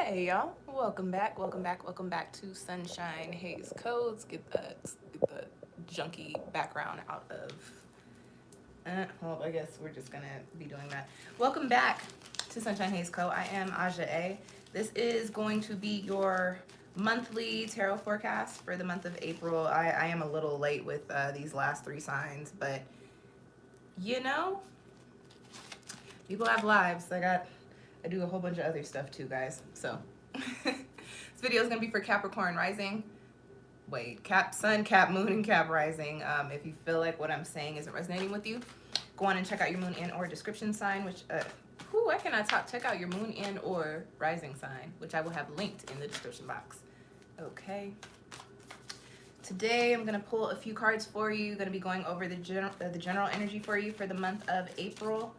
Hey y'all, welcome back to Sunshine Haze Co. Let's get the junky background out of. Well, I guess we're just gonna be doing that. Welcome back to Sunshine Haze Co. I am AUJHA. This is going to be your monthly tarot forecast for the month of April. I am a little late with these last three signs, but you know, people have lives. I do a whole bunch of other stuff too, guys. So this video is gonna be for Capricorn rising. Wait, Cap Sun, Cap Moon, and Cap Rising. If you feel like what I'm saying isn't resonating with you, go on and check out your moon and or description sign, which I cannot talk. Check out your moon and or rising sign, which I will have linked in the description box. Okay. Today I'm gonna pull a few cards for you. Gonna be going over the general energy for you for the month of April.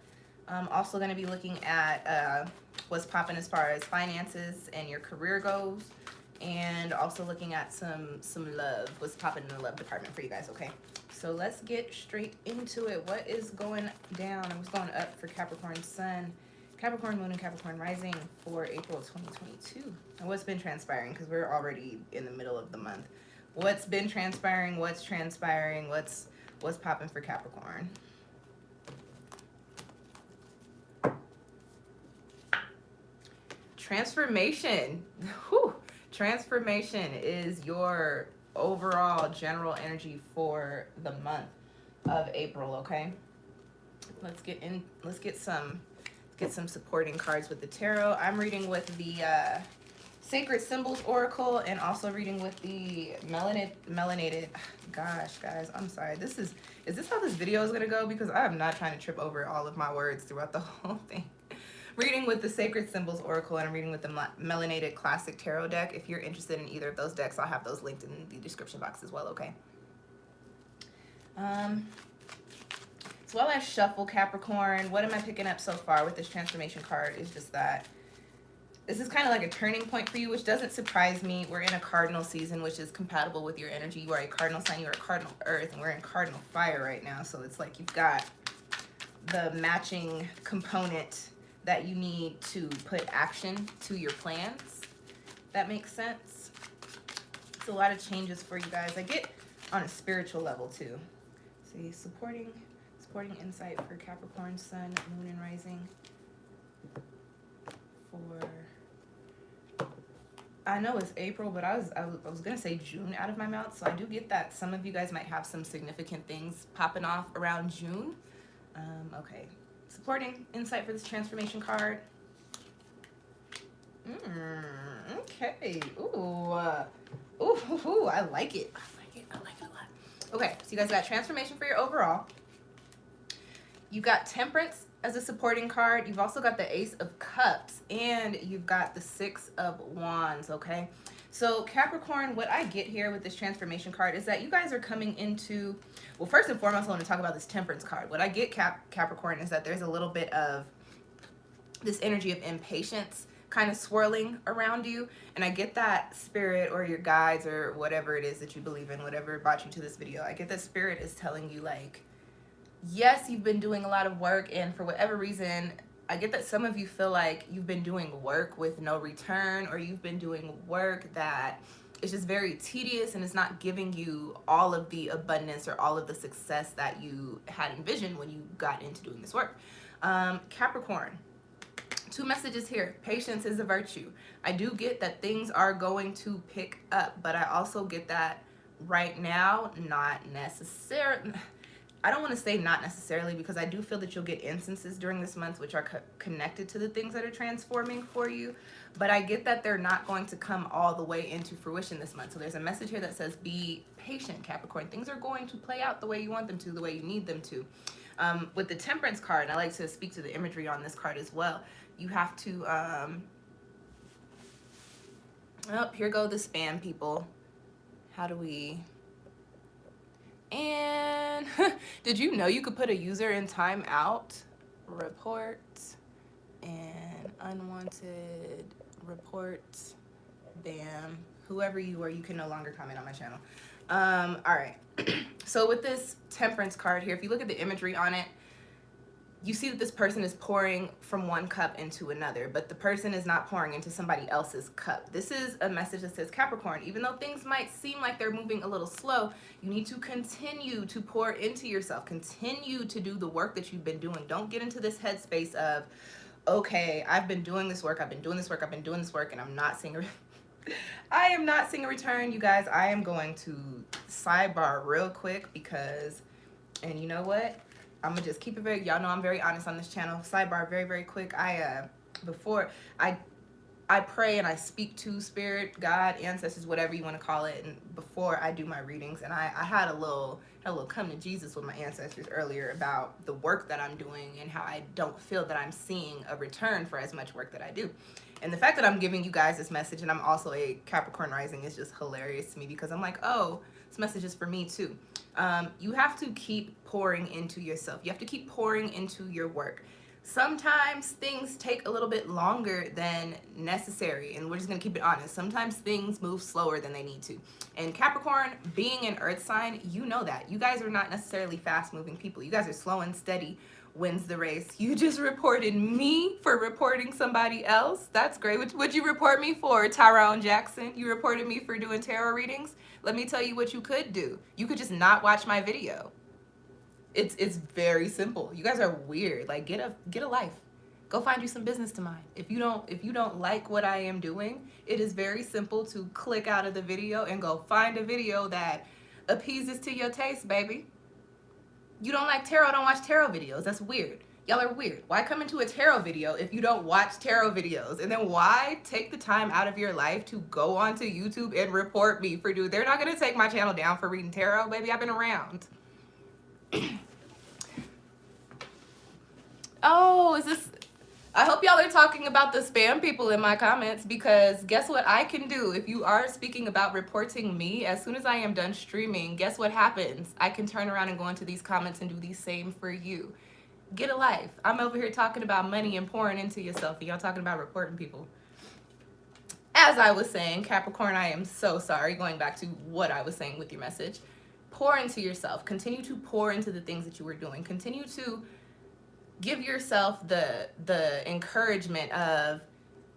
Also going to be looking at what's popping as far as finances and your career goes, and also looking at some love, what's popping in the love department for you guys. Okay, so let's get straight into it. What is going down and what's going up for Capricorn Sun, Capricorn Moon, and Capricorn Rising for April 2022? And what's been transpiring, because we're already in the middle of the month. What's been transpiring, what's popping for Capricorn? Transformation. Whew. Transformation is your overall general energy for the month of April. Okay, let's get some supporting cards with the tarot. I'm reading with the Sacred Symbols Oracle, and also reading with the melanated. Gosh, guys, I'm sorry. Is this how this video is gonna go? Because I'm not trying to trip over all of my words throughout the whole thing. Reading with the Sacred Symbols Oracle, and I'm reading with the Melanated Classic Tarot deck. If you're interested in either of those decks, I'll have those linked in the description box as well, okay? So while I shuffle Capricorn, what am I picking up so far with this transformation card is just that this is kind of like a turning point for you, which doesn't surprise me. We're in a cardinal season, which is compatible with your energy. You are a cardinal sign, you are a cardinal earth, and we're in cardinal fire right now. So it's like you've got the matching component that you need to put action to your plans. That makes sense. It's a lot of changes for you guys. I get on a spiritual level too. See, supporting insight for Capricorn Sun, Moon, and Rising. I know it's April, but I was gonna say June out of my mouth, so I do get that some of you guys might have some significant things popping off around June. Okay. Supporting insight for this transformation card. Okay. Ooh, I like it. I like it a lot. Okay, so you guys got transformation for your overall. You got Temperance as a supporting card. You've also got the Ace of Cups, and you've got the Six of Wands. Okay. So Capricorn, what I get here with this transformation card is that you guys are coming into, well, first and foremost, I want to talk about this Temperance card. What I get, Capricorn, is that there's a little bit of this energy of impatience kind of swirling around you. And I get that spirit or your guides or whatever it is that you believe in, whatever brought you to this video, I get that spirit is telling you, like, yes, you've been doing a lot of work, and for whatever reason, I get that some of you feel like you've been doing work with no return, or you've been doing work that is just very tedious and is not giving you all of the abundance or all of the success that you had envisioned when you got into doing this work. Capricorn, two messages here. Patience is a virtue. I do get that things are going to pick up, but I also get that right now, not necessarily. I don't want to say not necessarily, because I do feel that you'll get instances during this month which are connected to the things that are transforming for you. But I get that they're not going to come all the way into fruition this month. So there's a message here that says, be patient, Capricorn. Things are going to play out the way you want them to, the way you need them to. With the Temperance card, and I like to speak to the imagery on this card as well, you have to, oh, here go the spam people. How do we... And did you know you could put a user in timeout? Report and unwanted reports. Bam. Whoever you are, you can no longer comment on my channel. All right. So with this Temperance card here, if you look at the imagery on it, you see that this person is pouring from one cup into another, but the person is not pouring into somebody else's cup. This is a message that says, Capricorn, even though things might seem like they're moving a little slow, you need to continue to pour into yourself. Continue to do the work that you've been doing. Don't get into this headspace of, okay, I've been doing this work, I've been doing this work, I've been doing this work, and I'm not seeing I am not seeing a return, you guys. I am going to sidebar real quick because, and you know what? I'm gonna just keep it very, y'all know I'm very honest on this channel. Sidebar very, very quick. Before I pray and I speak to spirit, God, ancestors, whatever you want to call it, and before I do my readings, and I had a little come to Jesus with my ancestors earlier about the work that I'm doing and how I don't feel that I'm seeing a return for as much work that I do. And the fact that I'm giving you guys this message, and I'm also a Capricorn rising, is just hilarious to me because I'm like, oh, this message is for me too. You have to keep pouring into yourself. You have to keep pouring into your work. Sometimes things take a little bit longer than necessary, and we're just gonna keep it honest. Sometimes things move slower than they need to. And Capricorn, being an earth sign, you know that. You guys are not necessarily fast-moving people. You guys are slow and steady, wins the race. You just reported me for reporting somebody else. That's great. What'd you report me for, Tyrone Jackson? You reported me for doing tarot readings? Let me tell you what you could do. You could just not watch my video. It's very simple. You guys are weird. Like, get a life. Go find you some business to mind. If you don't like what I am doing, it is very simple to click out of the video and go find a video that appeases to your taste, baby. You don't like tarot, don't watch tarot videos. That's weird. Y'all are weird. Why come into a tarot video if you don't watch tarot videos? And then why take the time out of your life to go onto YouTube and report me for they're not gonna take my channel down for reading tarot, baby. I've been around. Oh, is this, I hope y'all are talking about the spam people in my comments, because guess what I can do? If you are speaking about reporting me, as soon as I am done streaming, guess what happens? I can turn around and go into these comments and do the same for you. Get a life. I'm over here talking about money and pouring into yourself, and y'all talking about reporting people. As I was saying, Capricorn, I am so sorry, going back to what I was saying with your message. Pour into yourself. Continue to pour into the things that you were doing. Continue to give yourself the encouragement of,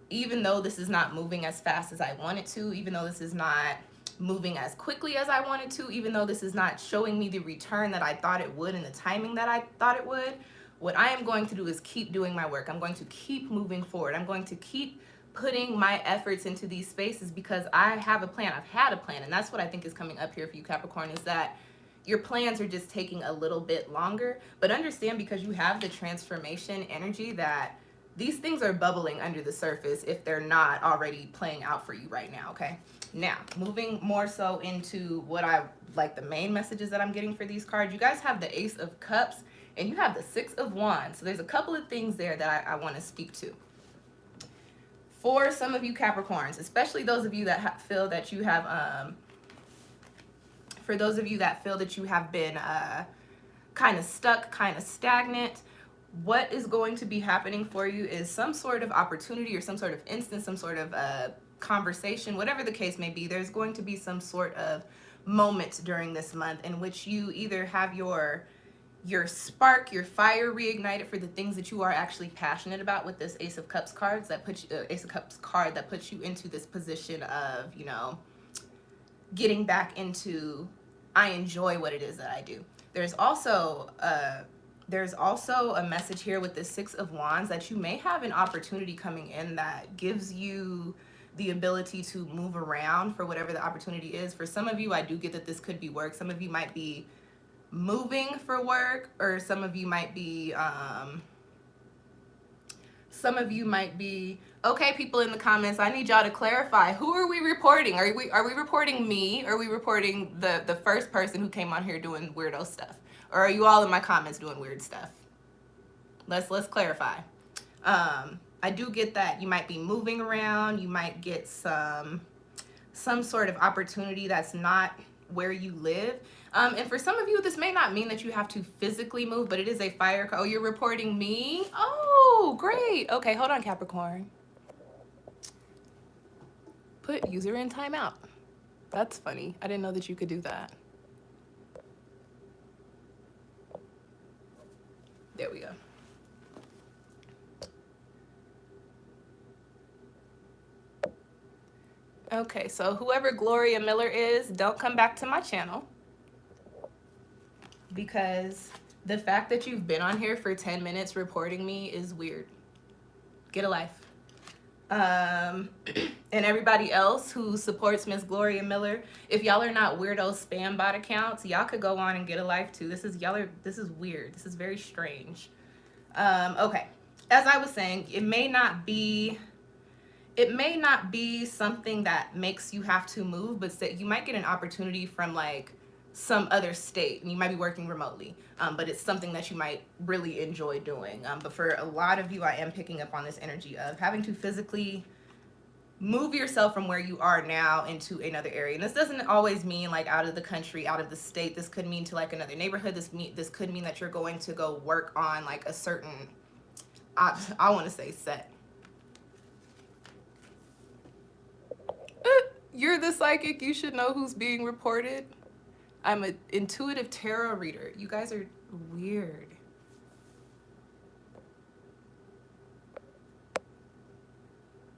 even though this is not moving as fast as I want it to, even though this is not moving as quickly as I wanted to, even though this is not showing me the return that I thought it would and the timing that I thought it would, what I am going to do is keep doing my work. I'm going to keep moving forward. I'm going to keep putting my efforts into these spaces because I have a plan. I've had a plan, and that's what I think is coming up here for you, Capricorn, is that your plans are just taking a little bit longer. But understand, because you have the transformation energy, that these things are bubbling under the surface if they're not already playing out for you right now, okay? Now, moving more so into what I like, the main messages that I'm getting for these cards. You guys have the Ace of Cups and you have the Six of Wands. So there's a couple of things there that I want to speak to. For some of you Capricorns, especially those of you that feel that you have, for those of you that feel that you have been kind of stuck, kind of stagnant, what is going to be happening for you is some sort of opportunity or some sort of instance, some sort of conversation, whatever the case may be. There's going to be some sort of moment during this month in which you either have your spark, your fire reignited for the things that you are actually passionate about with this Ace of Cups cards that puts you, Ace of Cups card that puts you into this position of, you know, getting back into, I enjoy what it is that I do. There's also a message here with the Six of Wands that you may have an opportunity coming in that gives you the ability to move around for whatever the opportunity is. For some of you, I do get that this could be work. Some of you might be moving for work, or some of you might be okay, people in the comments, I need y'all to clarify, who are we reporting? Are we reporting me, or are we reporting the first person who came on here doing weirdo stuff? Or are you all in my comments doing weird stuff? Let's clarify. I do get that you might be moving around, you might get some sort of opportunity that's not where you live. And for some of you, this may not mean that you have to physically move, but it is a fire. Oh, you're reporting me? Oh, great. Okay, hold on, Capricorn. Put user in timeout. That's funny. I didn't know that you could do that. There we go. Okay, so whoever Gloria Miller is, don't come back to my channel. Because the fact that you've been on here for 10 minutes reporting me is weird. Get a life. And everybody else who supports Miss Gloria Miller, if y'all are not weirdo spam bot accounts, y'all could go on and get a life too. This is weird. This is very strange. Okay. As I was saying, it may not be something that makes you have to move, but you might get an opportunity from like some other state, and you might be working remotely, but it's something that you might really enjoy doing. But for a lot of you, I am picking up on this energy of having to physically move yourself from where you are now into another area. And this doesn't always mean like out of the country, out of the state. This could mean to like another neighborhood. This could mean that you're going to go work on like a certain, I want to say set. You're the psychic. You should know who's being reported. I'm an intuitive tarot reader. You guys are weird.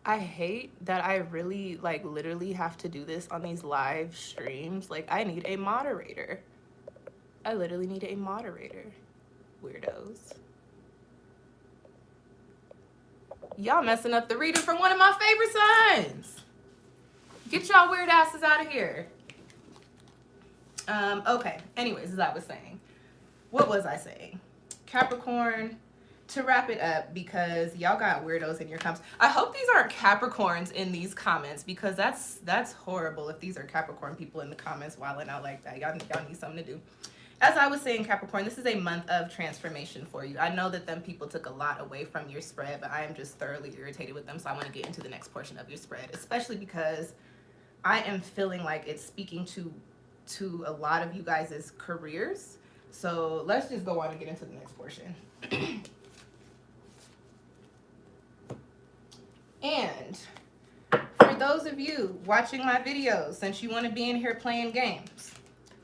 I hate that I really like literally have to do this on these live streams. Like I need a moderator. I literally need a moderator. Weirdos. Y'all messing up the reading from one of my favorite signs. Get y'all weird asses out of here. Okay, anyways, as I was saying, what was I saying? Capricorn, to wrap it up, because y'all got weirdos in your comments. I hope these aren't Capricorns in these comments, because that's horrible if these are Capricorn people in the comments wilding out like that. Y'all need something to do. As I was saying, Capricorn, this is a month of transformation for you. I know that them people took a lot away from your spread, but I am just thoroughly irritated with them, so I want to get into the next portion of your spread, especially because I am feeling like it's speaking to a lot of you guys' careers. So let's just go on and get into the next portion. And for those of you watching my videos, since you want to be in here playing games,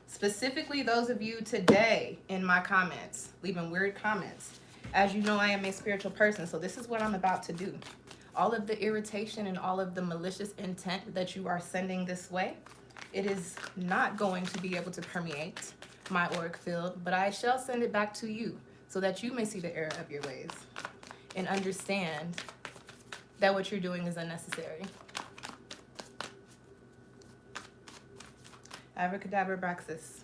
specifically those of you today in my comments, leaving weird comments, as you know, I am a spiritual person, so this is what I'm about to do. All of the irritation and all of the malicious intent that you are sending this way, it is not going to be able to permeate my auric field, but I shall send it back to you so that you may see the error of your ways and understand that what you're doing is unnecessary. Abracadabra Braxis.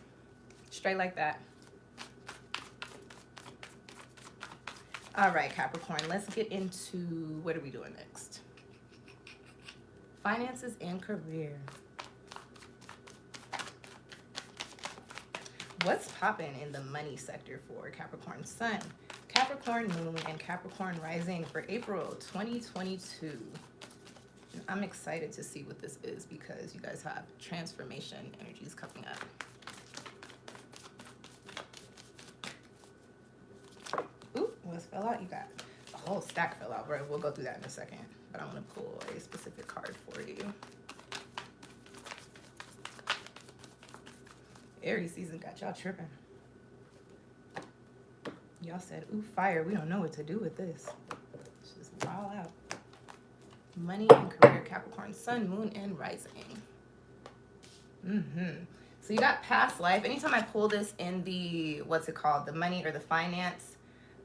Straight like that. All right, Capricorn, let's get into what are we doing next? Finances and career. What's poppin' in the money sector for Capricorn Sun, Capricorn Moon, and Capricorn Rising for April 2022? I'm excited to see what this is because you guys have transformation energies coming up. Ooh, what's fell out? You got a whole stack fell out, bro. We'll go through that in a second, but I'm gonna pull a specific card for you. Aries season got y'all tripping. Y'all said, ooh, fire. We don't know what to do with this. It's just wild out. Money and career, Capricorn, Sun, Moon, and Rising. So you got past life. Anytime I pull this in the, what's it called, the money or the finance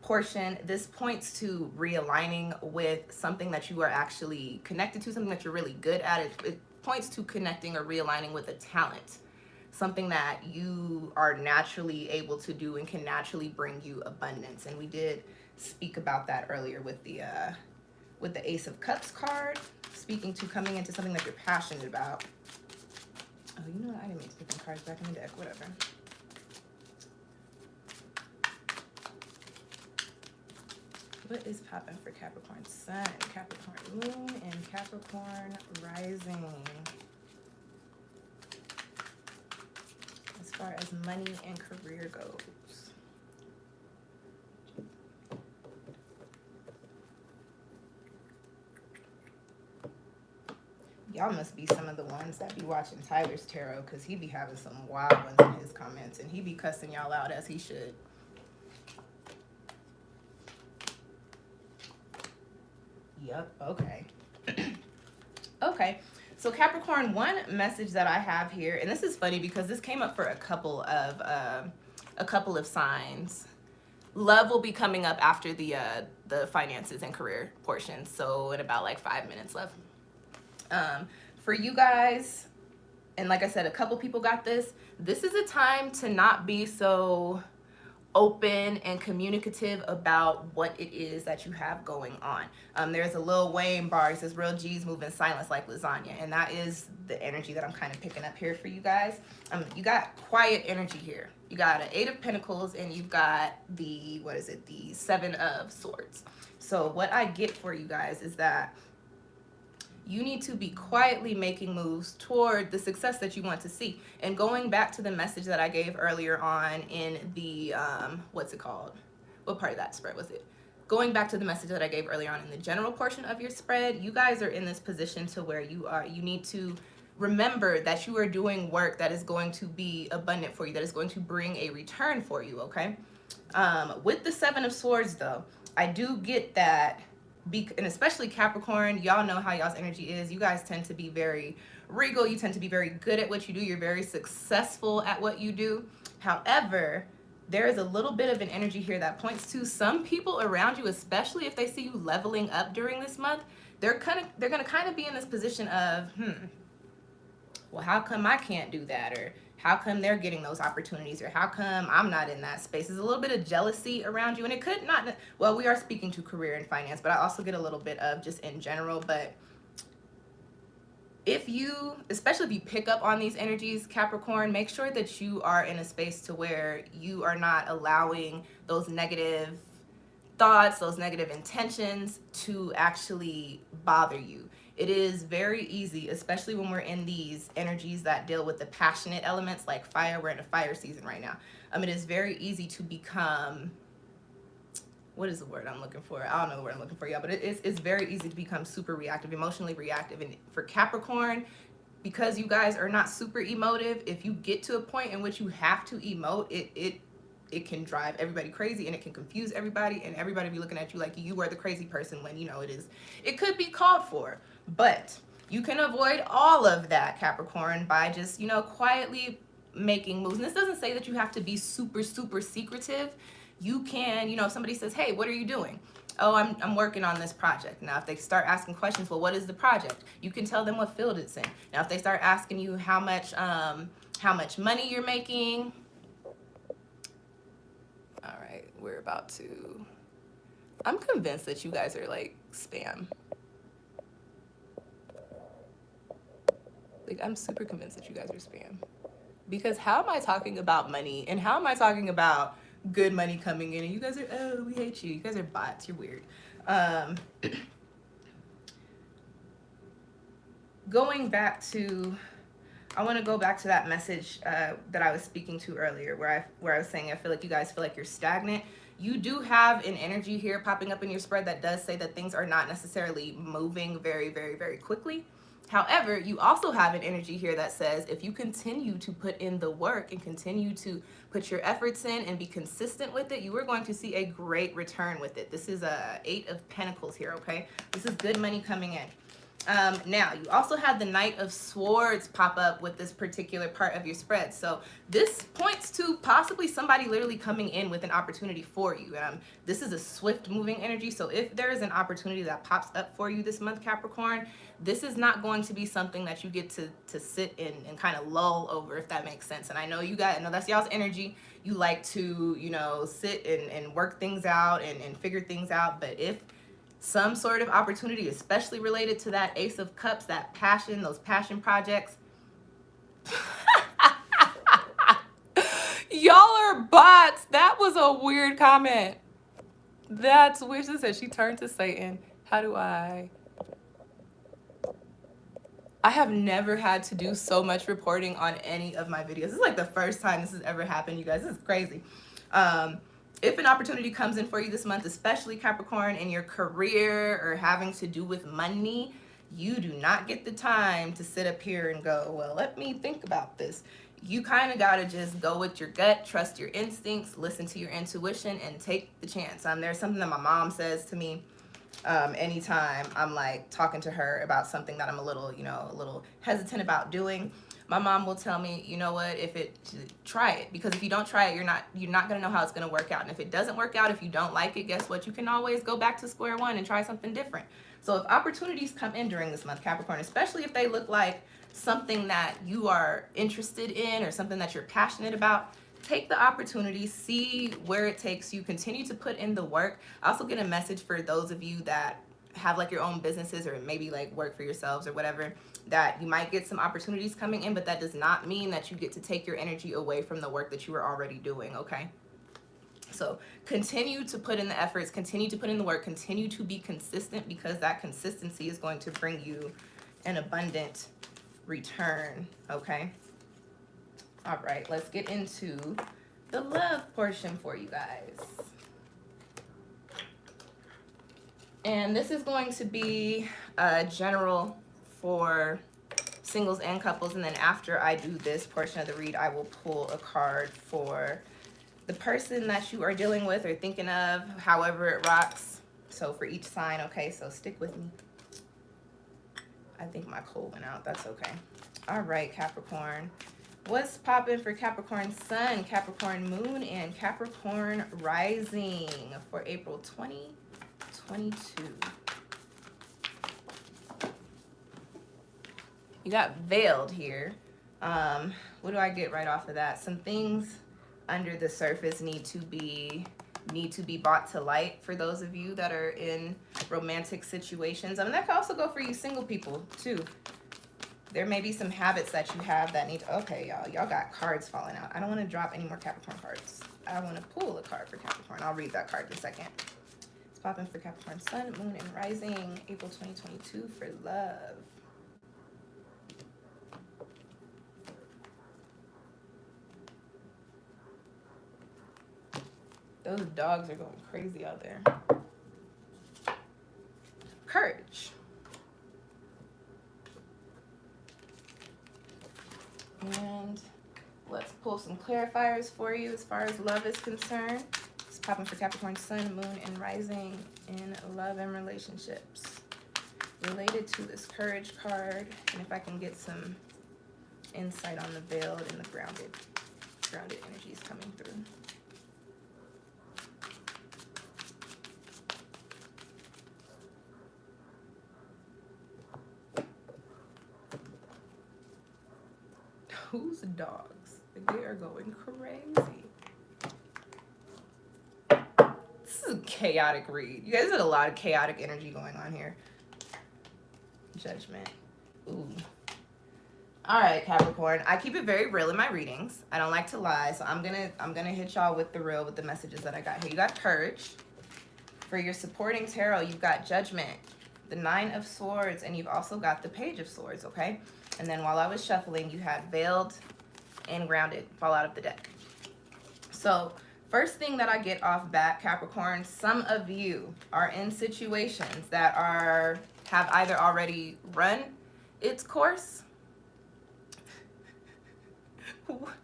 portion, this points to realigning with something that you are actually connected to, something that you're really good at. It points to connecting or realigning with a talent, something that you are naturally able to do and can naturally bring you abundance. And we did speak about that earlier with the Ace of Cups card, speaking to coming into something that you're passionate about. Oh, you know what? I didn't mean to put them cards back in the deck. Whatever. What is popping for Capricorn Sun, Capricorn Moon, and Capricorn Rising? As far as money and career goes. Y'all must be some of the ones that be watching Tyler's tarot, because he be having some wild ones in his comments, and he be cussing y'all out as he should. Yep, okay. Okay, So Capricorn, one message that I have here, and this is funny because this came up for a couple of signs. Love will be coming up after the finances and career portion. So in about like 5 minutes left. For you guys, and like I said, a couple people got this. This is a time to not be so open and communicative about what it is that you have going on. There's a Lil Wayne bar. It says real G's move in silence like lasagna. And that is the energy that I'm kind of picking up here for you guys. You got quiet energy here. You got an 8 of Pentacles and you've got the, the 7 of Swords. So what I get for you guys is that you need to be quietly making moves toward the success that you want to see. And going back to the message that I gave earlier on in the, what's it called? What part of that spread was it? Going back to the message that I gave earlier on in the general portion of your spread, you guys are in this position to where you need to remember that you are doing work that is going to be abundant for you, that is going to bring a return for you, okay? With the 7 of Swords though, I do get that, and especially Capricorn, y'all know how y'all's energy is. You guys tend to be very regal. You tend to be very good at what you do. You're very successful at what you do. However, there is a little bit of an energy here that points to some people around you, especially if they see you leveling up during this month. They're gonna kind of be in this position of, well, how come I can't do that? Or how come they're getting those opportunities? Or how come I'm not in that space? There's a little bit of jealousy around you. And it could not, well, we are speaking to career and finance, but I also get a little bit of just in general. But if you, especially if you pick up on these energies, Capricorn, make sure that you are in a space to where you are not allowing those negative thoughts, those negative intentions to actually bother you. It is very easy, especially when we're in these energies that deal with the passionate elements like fire. We're in a fire season right now. It is very easy to become, what is the word I'm looking for? I don't know the word I'm looking for, y'all, but it's very easy to become super reactive, emotionally reactive. And for Capricorn, because you guys are not super emotive, if you get to a point in which you have to emote, it can drive everybody crazy and it can confuse everybody, and everybody be looking at you like you are the crazy person when it could be called for. But you can avoid all of that, Capricorn, by just quietly making moves. And this doesn't say that you have to be super secretive. You can, if somebody says, hey, what are you doing? Oh, I'm working on this project. Now if they start asking questions, well, what is the project? You can tell them what field it's in. Now if they start asking you how much money you're making, all right, we're about to, I'm convinced that you guys are like spam. Like, I'm super convinced that you guys are spam. Because how am I talking about money and how am I talking about good money coming in and you guys are, oh, we hate you. You guys are bots. You're weird. Going back to, I want to go back to that message that I was speaking to earlier where I was saying I feel like you guys feel like you're stagnant. You do have an energy here popping up in your spread that does say that things are not necessarily moving very quickly. However, you also have an energy here that says if you continue to put in the work and continue to put your efforts in and be consistent with it, you are going to see a great return with it. This is a 8 of Pentacles here, okay? This is good money coming in. Now, you also have the Knight of Swords pop up with this particular part of your spread. So this points to possibly somebody literally coming in with an opportunity for you. This is a swift moving energy. So if there is an opportunity that pops up for you this month, Capricorn, this is not going to be something that you get to sit in and kind of lull over, if that makes sense. And I know that's y'all's energy. You like to, sit and work things out and figure things out. But if some sort of opportunity, especially related to that Ace of Cups, that passion, those passion projects. Y'all are bots. That was a weird comment. That's weird. She said she turned to Satan. How do I have never had to do so much reporting on any of my videos. This is like the first time this has ever happened, you guys. This is crazy. If an opportunity comes in for you this month, especially Capricorn, in your career or having to do with money, you do not get the time to sit up here and go, well, let me think about this. You kind of got to just go with your gut, trust your instincts, listen to your intuition, and take the chance. There's something that my mom says to me Anytime I'm like talking to her about something that I'm a little, a little hesitant about doing, my mom will tell me, you know what, try it, because if you don't try it, you're not going to know how it's going to work out. And if it doesn't work out, if you don't like it, guess what? You can always go back to square one and try something different. So if opportunities come in during this month, Capricorn, especially if they look like something that you are interested in or something that you're passionate about, take the opportunity, see where it takes you, continue to put in the work. I also get a message for those of you that have like your own businesses or maybe like work for yourselves or whatever, that you might get some opportunities coming in, but that does not mean that you get to take your energy away from the work that you were already doing, okay? So continue to put in the efforts, continue to put in the work, continue to be consistent, because that consistency is going to bring you an abundant return, okay? All right, let's get into the love portion for you guys. And this is going to be general for singles and couples. And then after I do this portion of the read, I will pull a card for the person that you are dealing with or thinking of, however it rocks. So for each sign, okay? So stick with me. I think my cold went out. That's okay. All right, Capricorn. What's poppin' for Capricorn Sun, Capricorn Moon, and Capricorn Rising for April 2022? You got veiled here. What do I get right off of that? Some things under the surface need to be brought to light for those of you that are in romantic situations. I mean, that could also go for you single people too. There may be some habits that you have that need to, okay, y'all got cards falling out. I don't want to drop any more Capricorn cards. I want to pull a card for Capricorn. I'll read that card in a second. It's popping for Capricorn Sun, Moon, and Rising, April 2022 for love. Those dogs are going crazy out there. Courage. And let's pull some clarifiers for you as far as love is concerned. It's popping for Capricorn Sun, Moon, and Rising in love and relationships. Related to this Courage card, and if I can get some insight on the veiled and the grounded energies coming through. Whose dogs? They are going crazy. This is a chaotic read. You guys had a lot of chaotic energy going on here. Judgment. Ooh. All right, Capricorn. I keep it very real in my readings. I don't like to lie, so I'm gonna hit y'all with the real, with the messages that I got here. You got Courage. For your supporting tarot, you've got Judgment, the Nine of Swords, and you've also got the Page of Swords, okay? And then while I was shuffling, you had Veiled and Grounded fall out of the deck. So first thing that I get off bat, Capricorn, some of you are in situations that have either already run its course. What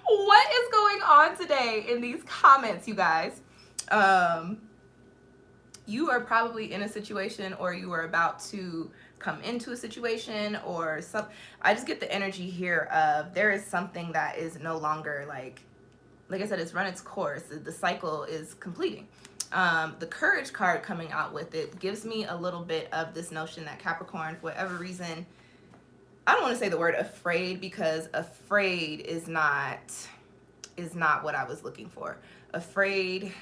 is going on today in these comments, you guys? You are probably in a situation, or you are about to come into a situation, or I just get the energy here of there is something that is no longer like I said, it's run its course. The cycle is completing. The Courage card coming out with it gives me a little bit of this notion that Capricorn, for whatever reason, I don't want to say the word afraid, because afraid is not what I was looking for. Afraid,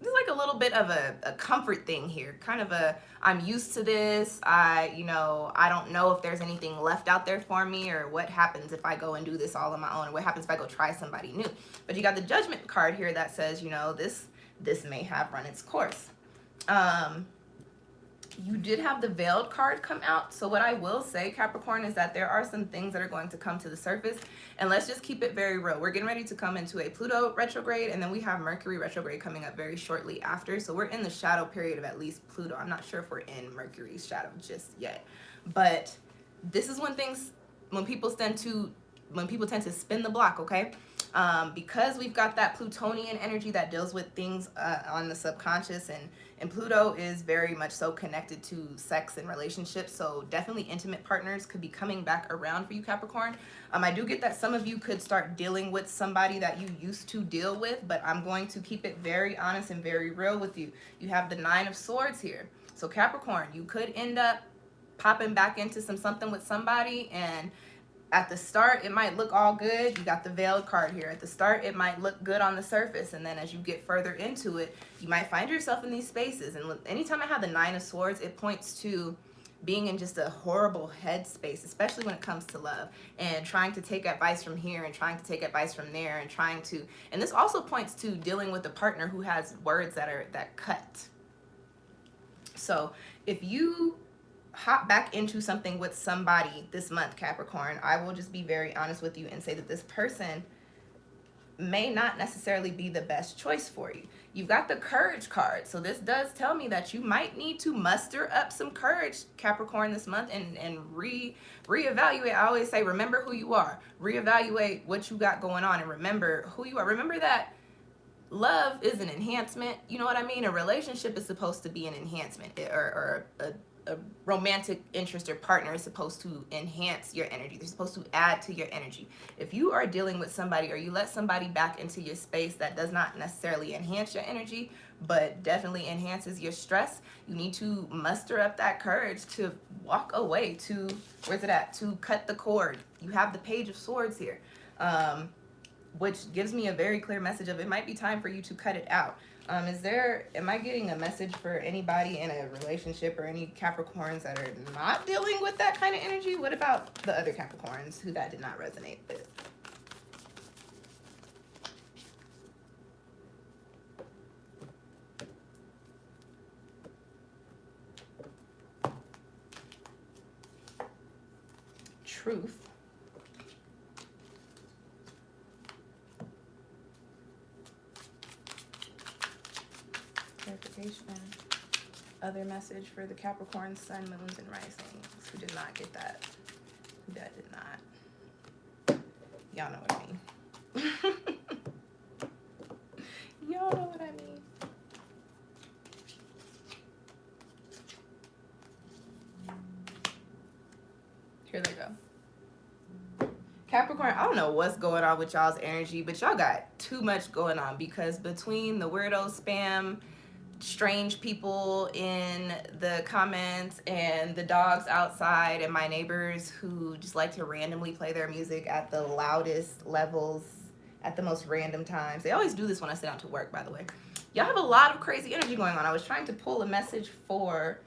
there's like a little bit of a comfort thing here, kind of I'm used to this. I don't know if there's anything left out there for me, or what happens if I go and do this all on my own, or what happens if I go try somebody new. But you got the Judgment card here that says, this may have run its course. You did have the Veiled card come out. So what I will say, Capricorn, is that there are some things that are going to come to the surface. And let's just keep it very real. We're getting ready to come into a Pluto retrograde, and then we have Mercury retrograde coming up very shortly after. So we're in the shadow period of at least Pluto. I'm not sure if we're in Mercury's shadow just yet. But this is when people tend to spin the block, okay? Because we've got that Plutonian energy that deals with things on the subconscious, and Pluto is very much so connected to sex and relationships, so definitely intimate partners could be coming back around for you, Capricorn. I do get that some of you could start dealing with somebody that you used to deal with, but I'm going to keep it very honest and very real with you. You have the Nine of Swords here. So Capricorn, you could end up popping back into something with somebody, and at the start it might look all good. You got the Veiled card here. At the start it might look good on the surface, and then as you get further into it, you might find yourself in these spaces. And anytime I have the Nine of Swords, it points to being in just a horrible headspace, especially when it comes to love, and trying to take advice from here and trying to take advice from there, and this also points to dealing with a partner who has words that cut. So if you hop back into something with somebody this month, Capricorn, I will just be very honest with you and say that this person may not necessarily be the best choice for you. You've got the Courage card, so this does tell me that you might need to muster up some courage, Capricorn, this month, and reevaluate. I always say, remember who you are, reevaluate what you got going on, and remember who you are. Remember that love is an enhancement, you know what I mean? A relationship is supposed to be an enhancement, or a romantic interest or partner is supposed to enhance your energy. They're supposed to add to your energy. If you are dealing with somebody, or you let somebody back into your space that does not necessarily enhance your energy, but definitely enhances your stress, you need to muster up that courage to walk away, to, where's it at? To cut the cord. You have the Page of Swords here, which gives me a very clear message of it might be time for you to cut it out. Am I getting a message for anybody in a relationship, or any Capricorns that are not dealing with that kind of energy? What about the other Capricorns who that did not resonate with? Truth. Other message for the Capricorn sun, moons, and risings who did not get that. Who that did not. Y'all know what I mean. Y'all know what I mean. Here they go. Capricorn, I don't know what's going on with y'all's energy, but y'all got too much going on, because between the weirdo spam, strange people in the comments, and the dogs outside, and my neighbors who just like to randomly play their music at the loudest levels at the most random times. They always do this when I sit out to work, by the way. Y'all have a lot of crazy energy going on. I was trying to pull a message for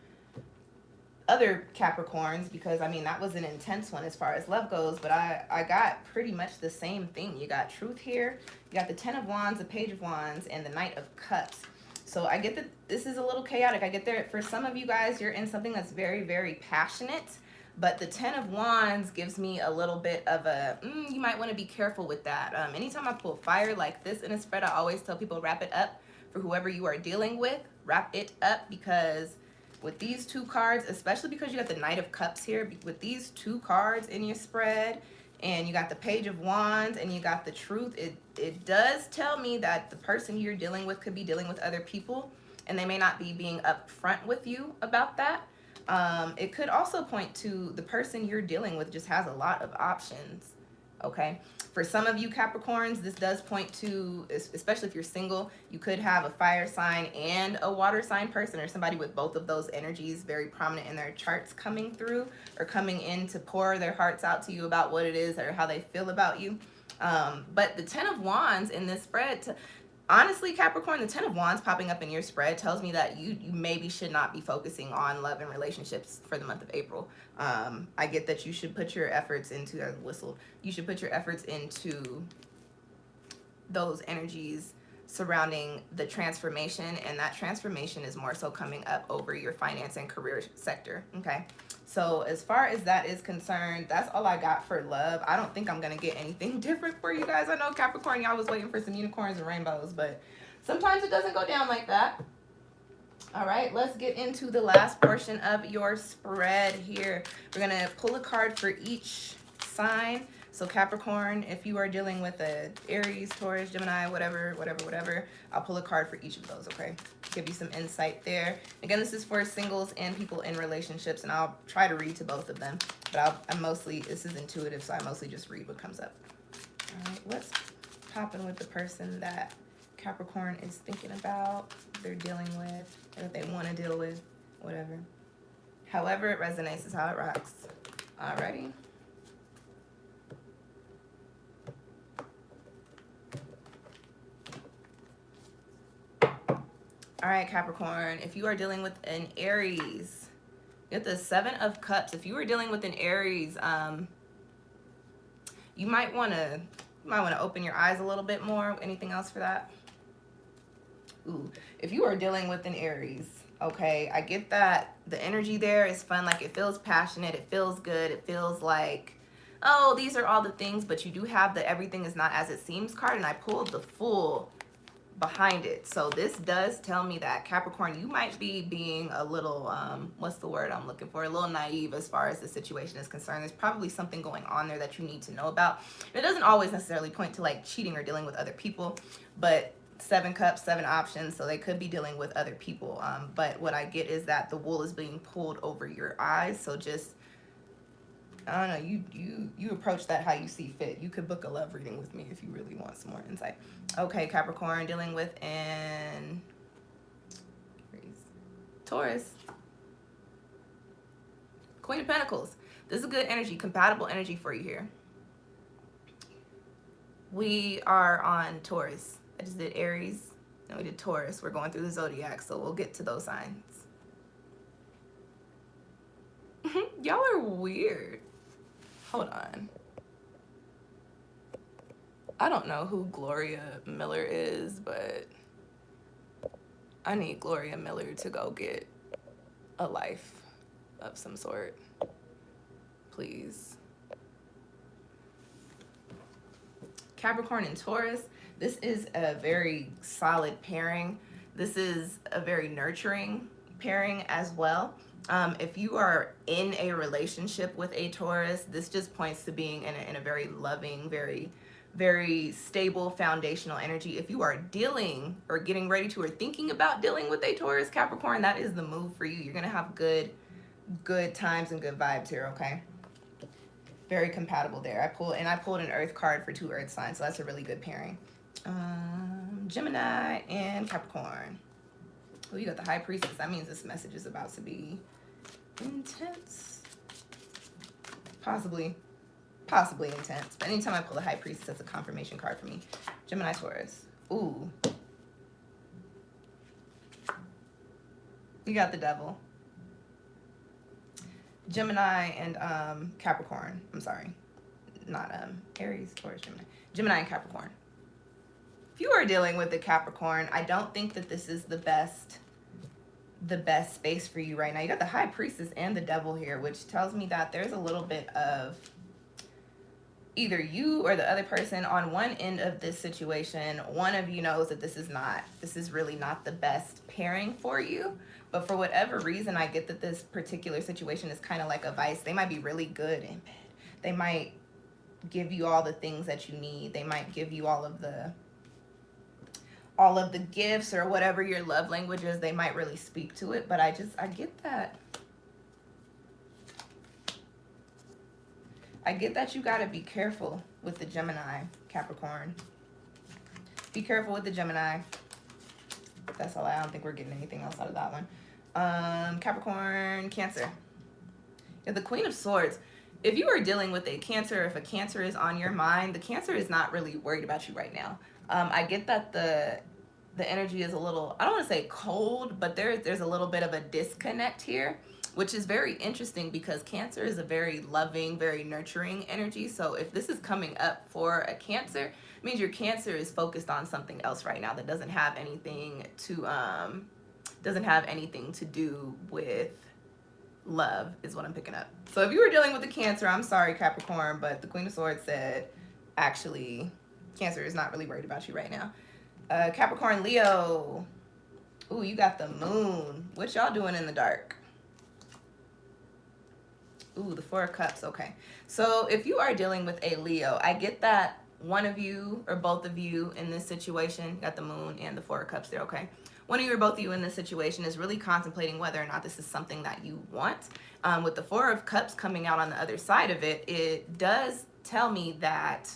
other Capricorns, because I mean that was an intense one as far as love goes, but I got pretty much the same thing. You got Truth here, you got the Ten of Wands, the Page of Wands, and the Knight of Cups. So I get that this is a little chaotic. I get there. For some of you guys, you're in something that's very, very passionate. But the Ten of Wands gives me a little bit of a, you might want to be careful with that. Anytime I pull fire like this in a spread, I always tell people wrap it up for whoever you are dealing with. Wrap it up, because with these two cards, especially because you got the Knight of Cups here, with these two cards in your spread, and you got the Page of Wands, and you got the Truth, it does tell me that the person you're dealing with could be dealing with other people, and they may not be being upfront with you about that. It could also point to the person you're dealing with just has a lot of options, okay? For some of you Capricorns, this does point to, especially if you're single, you could have a fire sign and a water sign person, or somebody with both of those energies very prominent in their charts coming through, or coming in to pour their hearts out to you about what it is or how they feel about you. But the Ten of Wands in this spread, honestly, Capricorn, the Ten of Wands popping up in your spread tells me that you maybe should not be focusing on love and relationships for the month of April. I get that you should put your efforts into, you should put your efforts into those energies surrounding the transformation, and that transformation is more so coming up over your finance and career sector, okay? So as far as that is concerned, that's all I got for love. I don't think I'm going to get anything different for you guys. I know Capricorn, y'all was waiting for some unicorns and rainbows, but sometimes it doesn't go down like that. All right, let's get into the last portion of your spread here. We're going to pull a card for each sign. So Capricorn, if you are dealing with a Aries, Taurus, Gemini, whatever, I'll pull a card for each of those, okay? Give you some insight there. Again, this is for singles and people in relationships, and I'll try to read to both of them. But I'm mostly, this is intuitive, so I mostly just read what comes up. All right, what's popping with the person that Capricorn is thinking about, they're dealing with, or that they want to deal with, whatever. However it resonates is how it rocks. Alrighty. All right, Capricorn, if you are dealing with an Aries, you get the 7 of Cups. If you are dealing with an Aries, you might want to open your eyes a little bit more. Anything else for that? Ooh, if you are dealing with an Aries, okay, I get that the energy there is fun. Like, it feels passionate. It feels good. It feels like, oh, these are all the things, but you do have the everything is not as it seems card, and I pulled the Fool behind it. So this does tell me that Capricorn, you might be being a little, what's the word I'm looking for? A little naive as far as the situation is concerned. There's probably something going on there that you need to know about. It doesn't always necessarily point to like cheating or dealing with other people, but 7 cups, 7 options, so they could be dealing with other people. But what I get is that the wool is being pulled over your eyes. So just, I don't know, you approach that how you see fit. You could book a love reading with me if you really want some more insight. Okay, Capricorn, dealing with an Taurus. Queen of Pentacles. This is good energy, compatible energy for you here. We are on Taurus. I just did Aries, and we did Taurus. We're going through the zodiac, so we'll get to those signs. Y'all are weird. Hold on. I don't know who Gloria Miller is, but I need Gloria Miller to go get a life of some sort. Please. Capricorn and Taurus. This is a very solid pairing. This is a very nurturing pairing as well. If you are in a relationship with a Taurus, this just points to being in a very loving, very stable foundational energy. If you are dealing or getting ready to or thinking about dealing with a Taurus, Capricorn, that is the move for you. You're gonna have good times and good vibes here, okay? Very compatible there. I pulled an Earth card for 2 Earth signs, so that's a really good pairing. Gemini and Capricorn. Oh, you got the High Priestess. That means this message is about to be intense. Possibly intense. But anytime I pull the High Priestess, that's a confirmation card for me. Gemini, Taurus. Ooh. You got the Devil. Gemini and Capricorn. I'm sorry. Not Aries, Taurus, Gemini. Gemini and Capricorn. If you are dealing with a Capricorn, I don't think that this is the best space for you right now. You got the High Priestess and the Devil here, which tells me that there's a little bit of either you or the other person on one end of this situation. One of you knows that this is really not the best pairing for you. But for whatever reason, I get that this particular situation is kind of like a vice. They might be really good in bed. They might give you all the things that you need. They might give you all of the gifts or whatever your love language is. They might really speak to it. But I get that. I get that you got to be careful with the Gemini, Capricorn. Be careful with the Gemini. That's all. I don't think we're getting anything else out of that one. Capricorn, Cancer. You're the Queen of Swords. If you are dealing with a Cancer, if a Cancer is on your mind, the Cancer is not really worried about you right now. I get that the energy is a little, I don't want to say cold, but there's a little bit of a disconnect here, which is very interesting because Cancer is a very loving, very nurturing energy. So if this is coming up for a Cancer, it means your Cancer is focused on something else right now that doesn't have anything to do with love, is what I'm picking up. So if you were dealing with a Cancer, I'm sorry, Capricorn, but the Queen of Swords said, actually, Cancer is not really worried about you right now. Capricorn, Leo. Ooh, you got the Moon. What y'all doing in the dark? Ooh, the Four of Cups. Okay. So if you are dealing with a Leo, I get that one of you or both of you in this situation, got the Moon and the Four of Cups there, okay? One of you or both of you in this situation is really contemplating whether or not this is something that you want. With the Four of Cups coming out on the other side of it, it does tell me that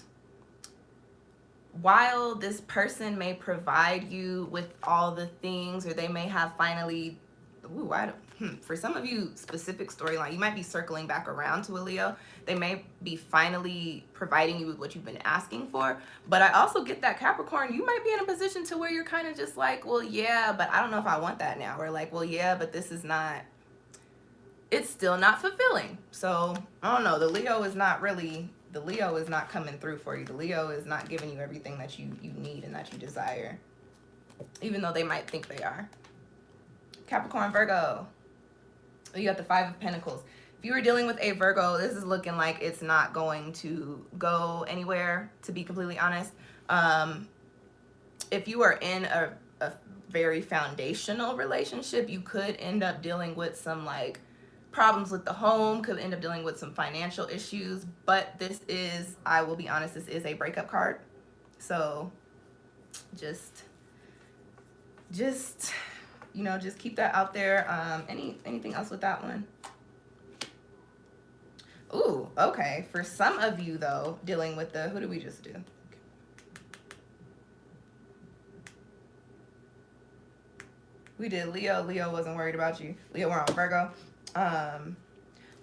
while this person may provide you with all the things, or they may have finally, ooh, for some of you, specific storyline, you might be circling back around to a Leo. They may be finally providing you with what you've been asking for. But I also get that Capricorn, you might be in a position to where you're kind of just like, well, yeah, but I don't know if I want that now. Or like, well, yeah, but this is not, it's still not fulfilling. So I don't know. The Leo is not coming through for you. The Leo is not giving you everything that you need and that you desire, even though they might think they are. Capricorn, Virgo. You got the Five of Pentacles. If you were dealing with a Virgo, this is looking like it's not going to go anywhere, to be completely honest. If you are in a very foundational relationship, you could end up dealing with some like problems with the home, could end up dealing with some financial issues. But this is, I will be honest, this is a breakup card. So just you know, just keep that out there. Anything else with that one? Ooh, okay. For some of you though, dealing with the, who did we just do? We did Leo. Leo wasn't worried about you. Leo, we're on Virgo.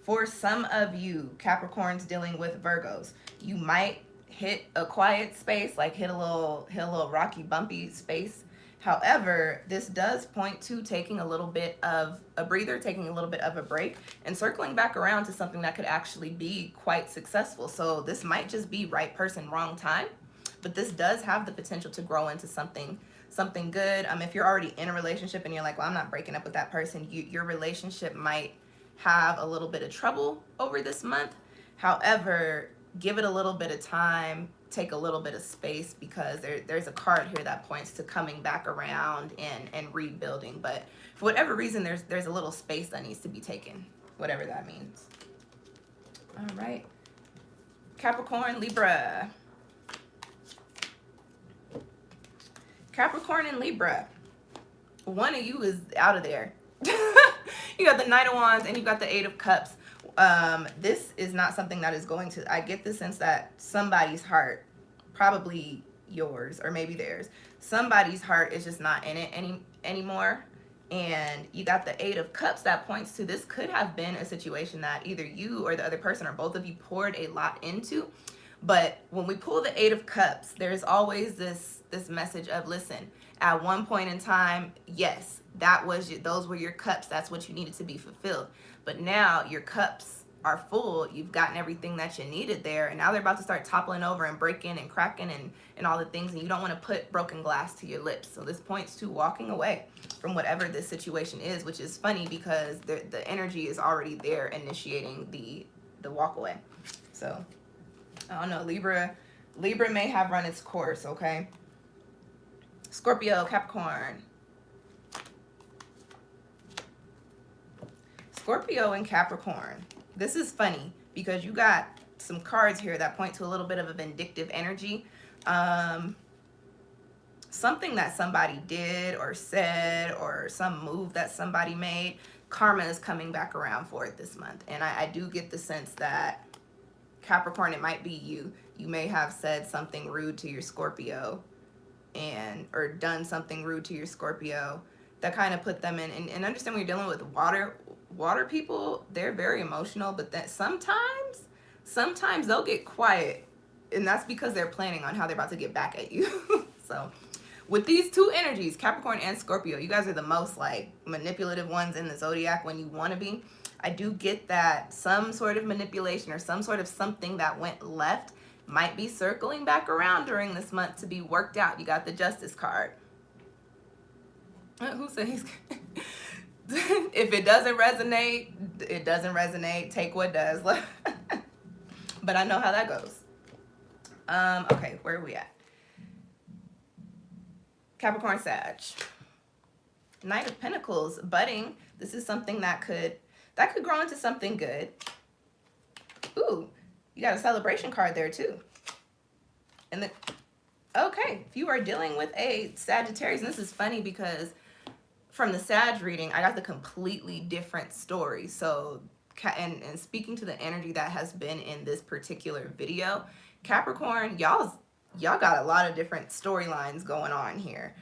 For some of you Capricorns dealing with Virgos, you might hit a quiet space, like hit a little rocky, bumpy space. However, this does point to taking a little bit of a breather, taking a little bit of a break, and circling back around to something that could actually be quite successful. So this might just be right person, wrong time, but this does have the potential to grow into something good. If you're already in a relationship and you're like, well, I'm not breaking up with that person, your relationship might have a little bit of trouble over this month. However, give it a little bit of time, take a little bit of space, because there's a card here that points to coming back around and rebuilding. But for whatever reason, there's a little space that needs to be taken, whatever that means. All right. Capricorn, Libra. Capricorn and Libra. One of you is out of there. You got the Knight of Wands and you got the Eight of Cups. This is not something that is going to, I get the sense that somebody's heart, probably yours or maybe theirs, somebody's heart is just not in it anymore. And you got the Eight of Cups that points to, this could have been a situation that either you or the other person or both of you poured a lot into. But when we pull the Eight of Cups, there's always this message of, listen, at one point in time, yes, those were your cups. That's what you needed to be fulfilled. But now your cups are full. You've gotten everything that you needed there. And now they're about to start toppling over and breaking and cracking and all the things. And you don't want to put broken glass to your lips. So this points to walking away from whatever this situation is, which is funny because the energy is already there initiating the walk away. So I don't know, Libra may have run its course, okay? Scorpio, Capricorn. Scorpio and Capricorn. This is funny because you got some cards here that point to a little bit of a vindictive energy. Something that somebody did or said, or some move that somebody made, karma is coming back around for it this month. And I do get the sense that Capricorn, it might be you. You may have said something rude to your Scorpio or done something rude to your Scorpio that kind of put them in. And understand, when you're dealing with water people, they're very emotional, but that sometimes they'll get quiet, and that's because they're planning on how they're about to get back at you. So with these two energies, Capricorn and Scorpio, you guys are the most like manipulative ones in the zodiac when you want to be. I do get that some sort of manipulation or some sort of something that went left might be circling back around during this month to be worked out. You got the Justice card. Who said he's if it doesn't resonate, it doesn't resonate. Take what does. But I know how that goes. Okay, where are we at? Capricorn, Sag. Knight of Pentacles, budding. This is something that could grow into something good. Ooh, you got a celebration card there too. And the, okay, if you are dealing with a Sagittarius, and this is funny because from the Sag reading, I got the completely different story. So, and speaking to the energy that has been in this particular video, Capricorn, y'all got a lot of different storylines going on here.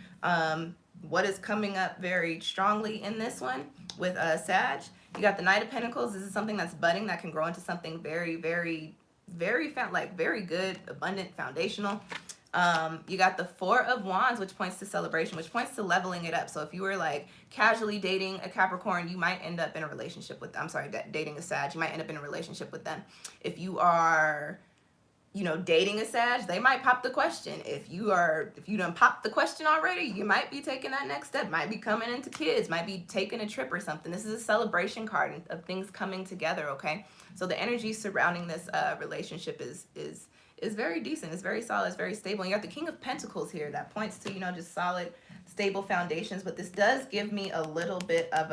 What is coming up very strongly in this one with Sag, you got the Knight of Pentacles. This is something that's budding that can grow into something very, very, very good, abundant, foundational. You got the Four of Wands, which points to celebration, which points to leveling it up. So if you were like casually dating a Capricorn, you might end up in a relationship with, I'm sorry, dating a Sag, you might end up in a relationship with them. If you are, you know, dating a Sag, they might pop the question. If you done popped the question already, you might be taking that next step, might be coming into kids, might be taking a trip or something. This is a celebration card of things coming together, okay? So the energy surrounding this relationship is very decent. It's very solid. It's very stable. And you got the King of Pentacles here that points to, you know, just solid, stable foundations. But this does give me a little bit of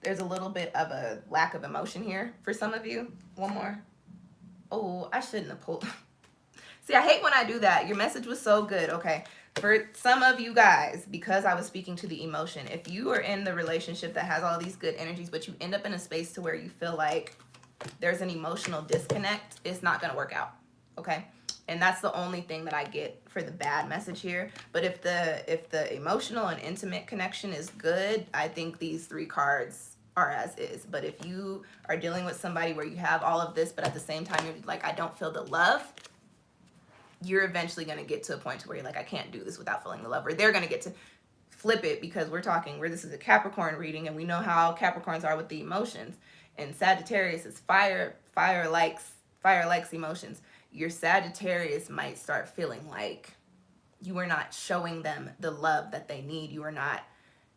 there's a little bit of a lack of emotion here for some of you. One more. Oh, I shouldn't have pulled. See, I hate when I do that. Your message was so good. Okay. For some of you guys, because I was speaking to the emotion, if you are in the relationship that has all these good energies, but you end up in a space to where you feel like there's an emotional disconnect, it's not going to work out. Okay. And that's the only thing that I get for the bad message here. But if the emotional and intimate connection is good, I think these three cards are as is. But if you are dealing with somebody where you have all of this, but at the same time you're like, I don't feel the love, you're eventually going to get to a point where you're like, I can't do this without feeling the love. Or they're going to get to flip it, because we're talking where this is a Capricorn reading, and we know how Capricorns are with the emotions. And Sagittarius is fire. Fire likes emotions. Your Sagittarius might start feeling like you are not showing them the love that they need. You are not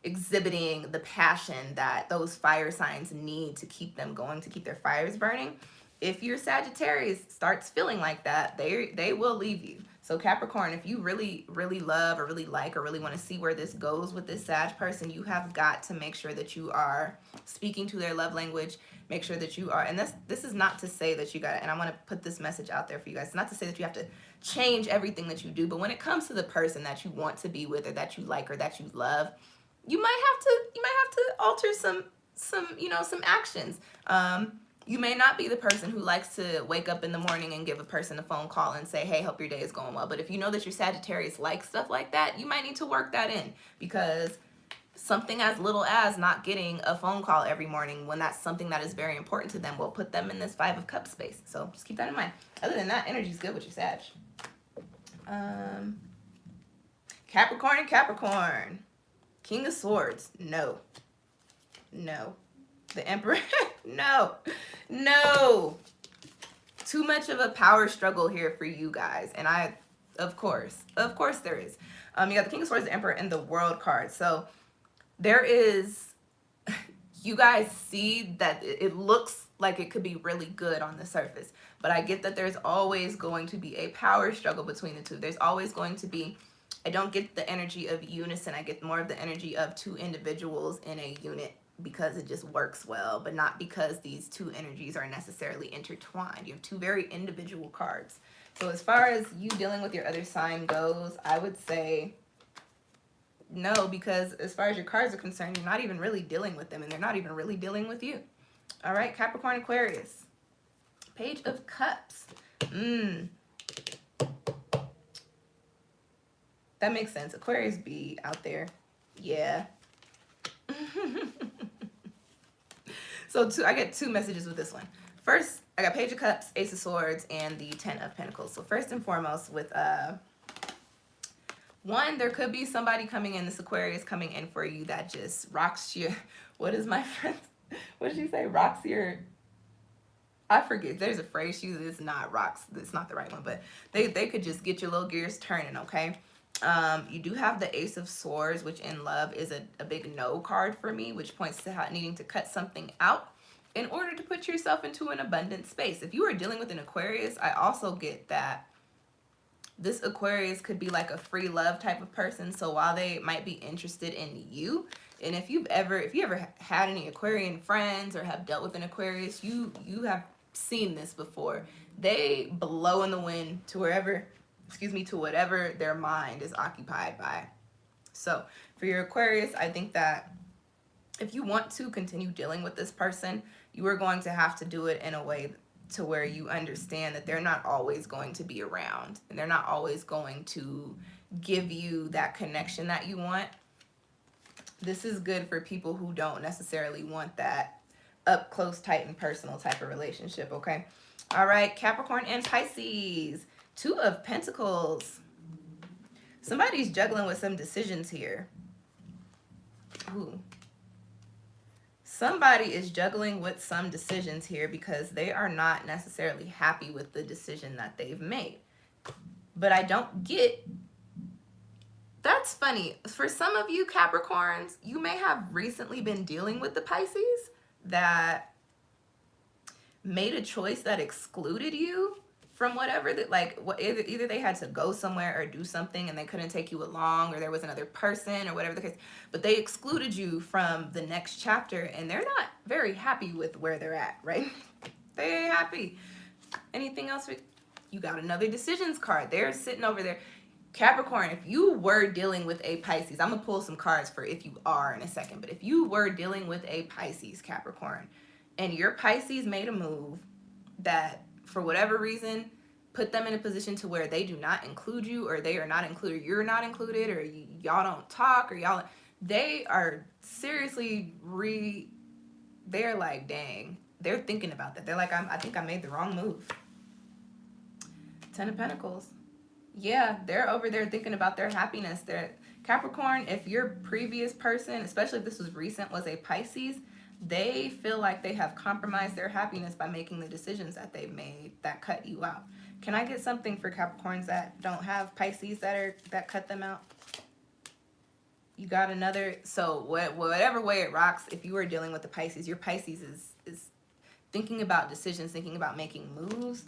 exhibiting the passion that those fire signs need to keep them going, to keep their fires burning. If your Sagittarius starts feeling like that, they will leave you. So Capricorn, if you really, really love or really like or really want to see where this goes with this Sag person, you have got to make sure that you are speaking to their love language. Make sure that you are, and this is not to say that you got, and I want to put this message out there for you guys. It's not to say that you have to change everything that you do, but when it comes to the person that you want to be with, or that you like, or that you love, you might have to alter some actions. You may not be the person who likes to wake up in the morning and give a person a phone call and say, hey, hope your day is going well. But if you know that your Sagittarius likes stuff like that, you might need to work that in, because something as little as not getting a phone call every morning, when that's something that is very important to them, will put them in this Five of Cups space. So just keep that in mind. Other than that, energy's good with your Sag. Capricorn and Capricorn. King of Swords. No. The Emperor. No. Too much of a power struggle here for you guys. And of course there is. You got the King of Swords, the Emperor, and the World card. So there is, you guys see that it looks like it could be really good on the surface, but I get that there's always going to be a power struggle between the two. There's always going to be, I don't get the energy of unison. I get more of the energy of two individuals in a unit, because it just works well, but not because these two energies are necessarily intertwined. You have two very individual cards. So as far as you dealing with your other sign goes, I would say no, because as far as your cards are concerned, you're not even really dealing with them, and they're not even really dealing with you. All right, Capricorn, Aquarius. Page of Cups. That makes sense. Aquarius be out there. Yeah. So I get two messages with this one. First, I got Page of Cups, Ace of Swords, and the Ten of Pentacles. So first and foremost, with one, there could be somebody coming in, this Aquarius coming in for you, that just rocks your, what is my friend, what did she say? Rocks your, I forget. There's a phrase she uses. It's not rocks. It's not the right one, but they could just get your little gears turning, okay? You do have the Ace of Swords, which in love is a big no card for me, which points to needing to cut something out in order to put yourself into an abundant space. If you are dealing with an Aquarius, I also get that this Aquarius could be like a free love type of person. So while they might be interested in you, and if you ever had any Aquarian friends or have dealt with an Aquarius, you have seen this before. They blow in the wind to wherever, to whatever their mind is occupied by. So for your Aquarius, I think that if you want to continue dealing with this person, you are going to have to do it in a way to where you understand that they're not always going to be around, and they're not always going to give you that connection that you want. This is good for people who don't necessarily want that up close, tight, and personal type of relationship, okay? All right, Capricorn and Pisces. 2 of Pentacles. Somebody's juggling with some decisions here. Ooh. Somebody is juggling with some decisions here because they are not necessarily happy with the decision that they've made. But I don't get... That's funny. For some of you Capricorns, you may have recently been dealing with the Pisces that made a choice that excluded you from whatever, that like either they had to go somewhere or do something and they couldn't take you along, or there was another person or whatever the case, but they excluded you from the next chapter and they're not very happy with where they're at, right? They ain't happy. Anything else? You got another decisions card. They're sitting over there. Capricorn, if you were dealing with a Pisces, I'm gonna pull some cards for if you are in a second, but if you were dealing with a Pisces, Capricorn, and your Pisces made a move that for whatever reason put them in a position to where they do not include you, or they are not included, you're not included, or y'all don't talk, or y'all, they are seriously they're like, dang, they're thinking about that. They're like, I think I made the wrong move. 10 of Pentacles. Yeah, they're over there thinking about their happiness. They're Capricorn, if your previous person, especially if this was recent, was a Pisces, they feel like they have compromised their happiness by making the decisions that they've made that cut you out. Can I get something for Capricorns that don't have Pisces that cut them out? You got another. So whatever way it rocks, if you are dealing with the Pisces, your Pisces is thinking about decisions, thinking about making moves.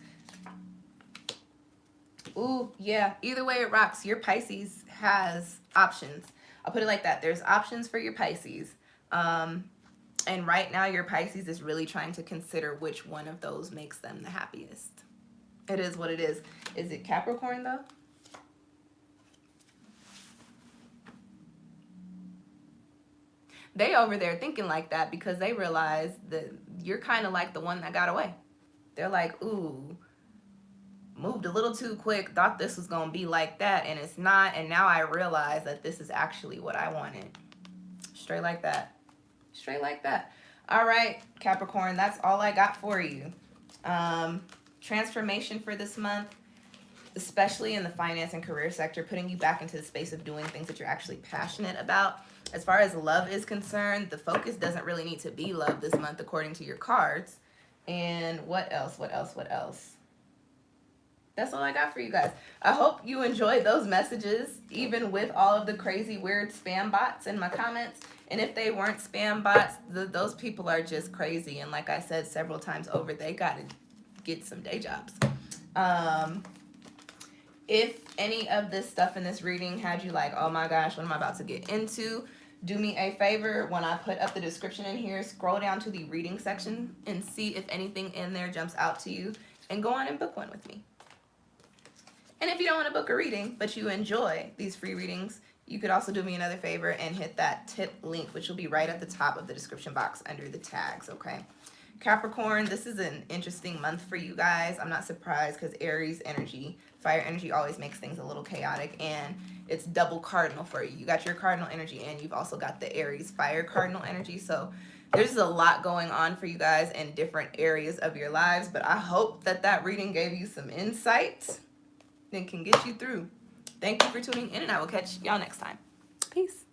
Ooh, yeah. Either way it rocks, your Pisces has options. I'll put it like that. There's options for your Pisces. And right now your Pisces is really trying to consider which one of those makes them the happiest. It is what it is. Is it Capricorn though? They over there thinking like that because they realize that you're kind of like the one that got away. They're like, ooh, moved a little too quick, thought this was going to be like that, and it's not, and now I realize that this is actually what I wanted. Straight like that. Straight like that. All right, Capricorn, that's all I got for you. Transformation for this month, especially in the finance and career sector, putting you back into the space of doing things that you're actually passionate about. As far as love is concerned, the focus doesn't really need to be love this month according to your cards. And what else? That's all I got for you guys. I hope you enjoyed those messages, even with all of the crazy, weird spam bots in my comments. And if they weren't spam bots, those people are just crazy. And like I said several times over, they got to get some day jobs. If any of this stuff in this reading had you like, oh my gosh, what am I about to get into? Do me a favor, when I put up the description in here, scroll down to the reading section and see if anything in there jumps out to you, and go on and book one with me. And if you don't want to book a reading, but you enjoy these free readings, you could also do me another favor and hit that tip link, which will be right at the top of the description box under the tags, okay? Capricorn, this is an interesting month for you guys. I'm not surprised because Aries energy, fire energy always makes things a little chaotic, and it's double cardinal for you. You got your cardinal energy and you've also got the Aries fire cardinal energy. So there's a lot going on for you guys in different areas of your lives, but I hope that that reading gave you some insight and can get you through. Thank you for tuning in, and I will catch y'all next time. Peace.